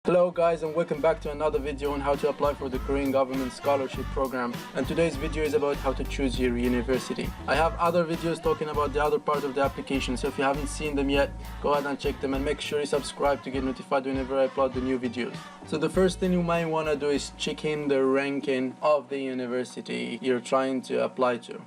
Hello guys, and welcome back to another video on how to apply for the Korean government scholarship program. And today's video is about how to choose your university. I have other videos talking about the other part of the application, so if you haven't seen them yet, go ahead and check them and make sure you subscribe to get notified whenever I upload the new videos. So the first thing you might want to do is check in the ranking of the university you're trying to apply to.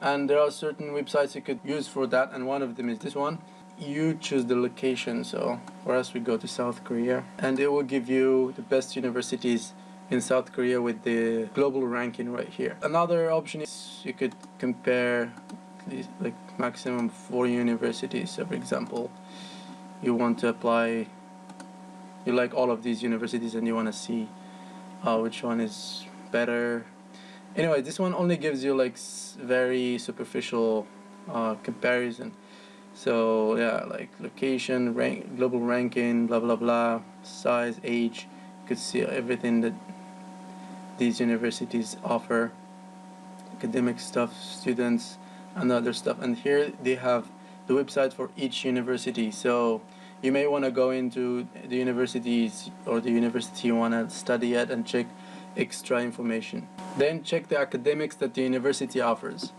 And there are certain websites you could use for that, and one of them is this one. You choose the location, so for us we go to South Korea, and it will give you the best universities in South Korea with the global ranking right here. Another option is you could compare like maximum 4 universities. So for example, you want to apply, you like all of these universities and you want to see which one is better. Anyway, this one only gives you like very superficial comparison. So yeah, like location, global ranking, blah blah blah, size, age. You could see everything that these universities offer, academic stuff, students, and other stuff. And here they have the website for each university. So you may want to go into the universities or the university you want to study at and check extra information. Then check the academics that the university offers.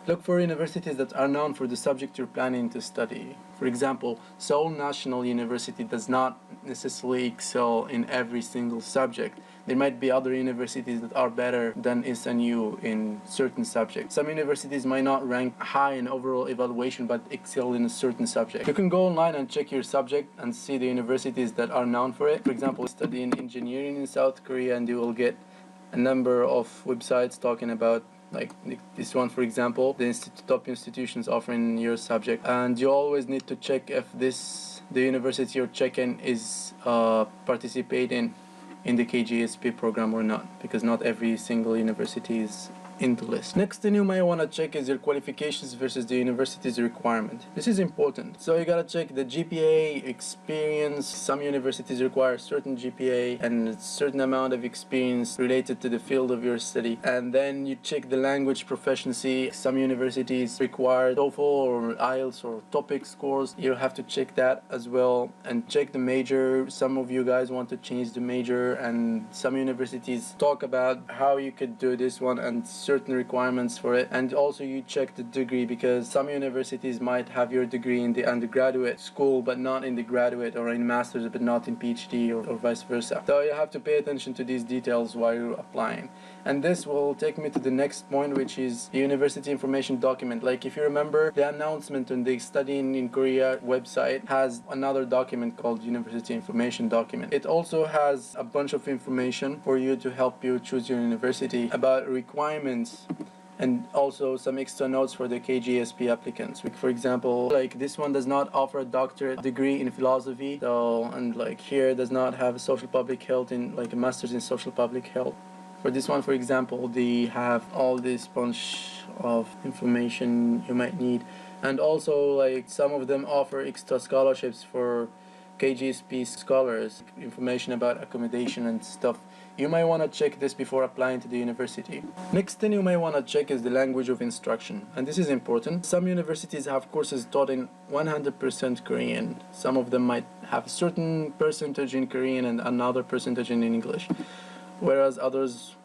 Look for universities that are known for the subject you're planning to study. For example, Seoul National University does not necessarily excel in every single subject. There might be other universities that are better than SNU in certain subjects. Some universities might not rank high in overall evaluation but excel in a certain subject. You can go online and check your subject and see the universities that are known for it. For example, study in engineering in South Korea, and you will get a number of websites talking about, like this one for example, the top institutions offering your subject. And you always need to check if the university you're checking is participating in the KGSP program or not, because not every single university is in the list. Next thing you might want to check is your qualifications versus the university's requirement. This is important. So you gotta check the GPA, experience. Some universities require certain GPA and a certain amount of experience related to the field of your study. And then you check the language proficiency. Some universities require TOEFL or IELTS or TOPIK scores. You have to check that as well. And check the major. Some of you guys want to change the major, and some universities talk about how you could do this one and certain requirements for it. And also you check the degree, because some universities might have your degree in the undergraduate school but not in the graduate, or in master's but not in PhD, or vice versa. So you have to pay attention to these details while you're applying. And this will take me to the next point, which is the university information document. Like if you remember, the announcement on the Studying in Korea website has another document called university information document. It also has a bunch of information for you to help you choose your university, about requirements, and also some extra notes for the KGSP applicants. Like for example, like this one does not offer a doctorate degree in philosophy, so, and like here does not have social public health, in like a master's in social public health. For this one, for example, they have all this bunch of information you might need. And also, like, some of them offer extra scholarships for KGSP scholars, information about accommodation and stuff. You might want to check this before applying to the university. Next thing you might want to check is the language of instruction, and this is important. Some universities have courses taught in 100% Korean. Some of them might have a certain percentage in Korean and another percentage in English, whereas others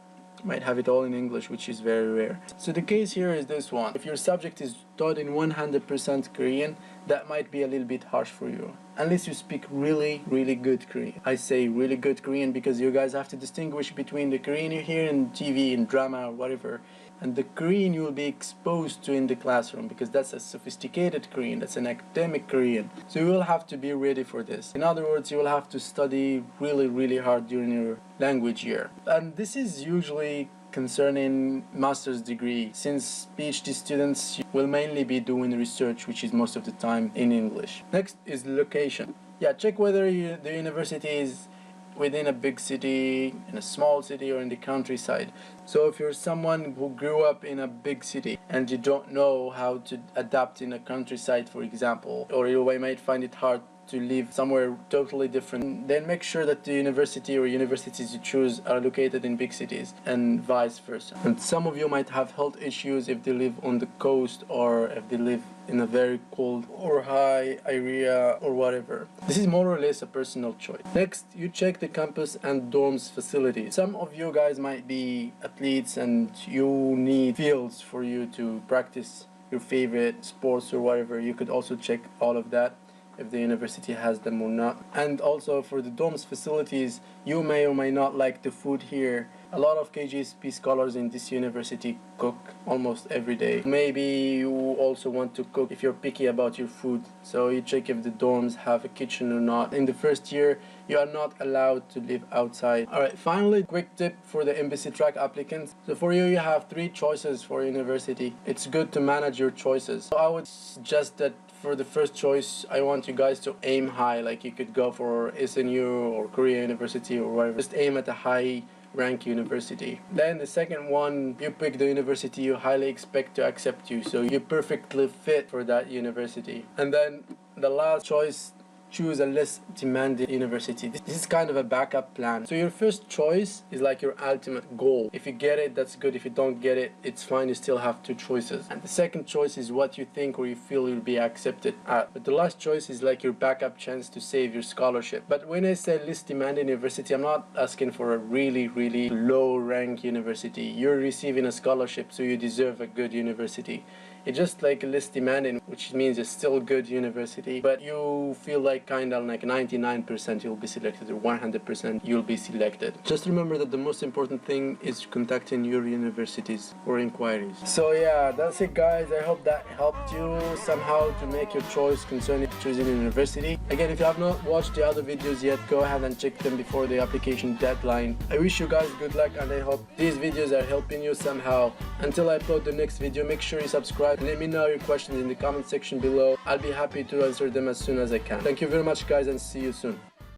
might have it all in English, which is very rare. So the case here is this one. If your subject is taught in 100% Korean, that might be a little bit harsh for you, unless you speak really good Korean. I say really good Korean because you guys have to distinguish between the Korean you hear in TV, in drama, or whatever, and the Korean you will be exposed to in the classroom, because that's a sophisticated Korean, that's an academic Korean. So you will have to be ready for this. In other words, you will have to study really hard during your language year. And this is usually concerning master's degree, since PhD students will mainly be doing research, which is most of the time in English. Next is location. Yeah, check whether the university is within a big city, in a small city, or in the countryside. So if you're someone who grew up in a big city and you don't know how to adapt in a countryside, for example, or you might find it hard to live somewhere totally different, then make sure that the university or universities you choose are located in big cities, and vice versa. And some of you might have health issues if they live on the coast, or if they live in a very cold or high area or whatever. This is more or less a personal choice. Next, you check the campus and dorms facilities. Some of you guys might be athletes and you need fields for you to practice your favorite sports or whatever. You could also check all of that, if the university has them or not. And also for the dorms facilities, you may or may not like the food here. A lot of KGSP scholars in this university cook almost every day. Maybe you also want to cook if you're picky about your food, so you check if the dorms have a kitchen or not. In the first year, you are not allowed to live outside. Alright, finally, quick tip for the embassy track applicants. So for you, you have 3 choices for university. It's good to manage your choices. So I would suggest that for the first choice, I want you guys to aim high. Like you could go for SNU or Korea University or whatever. Just aim at a high rank university. Then the second one, you pick the university you highly expect to accept you, so you perfectly fit for that university. And then the last choice, choose a less demanding university. This is kind of a backup plan. So your first choice is like your ultimate goal. If you get it, that's good. If you don't get it, it's fine. You still have 2 choices. And the second choice is what you think or you feel you'll be accepted at. But the last choice is like your backup chance to save your scholarship. But when I say less demanding university, I'm not asking for a really low rank university. You're receiving a scholarship, so you deserve a good university. It's just like less demanding, which means it's still a good university, but you feel like kind of like 99% you'll be selected or 100% you'll be selected. Just remember that the most important thing is contacting your universities for inquiries. So yeah, that's it guys. I hope that helped you somehow to make your choice concerning choosing a university. Again, if you have not watched the other videos yet, go ahead and check them before the application deadline. I wish you guys good luck and I hope these videos are helping you somehow. Until I upload the next video, make sure you subscribe. Let me know your questions in the comment section below. I'll be happy to answer them as soon as I can. Thank you very much guys and see you soon.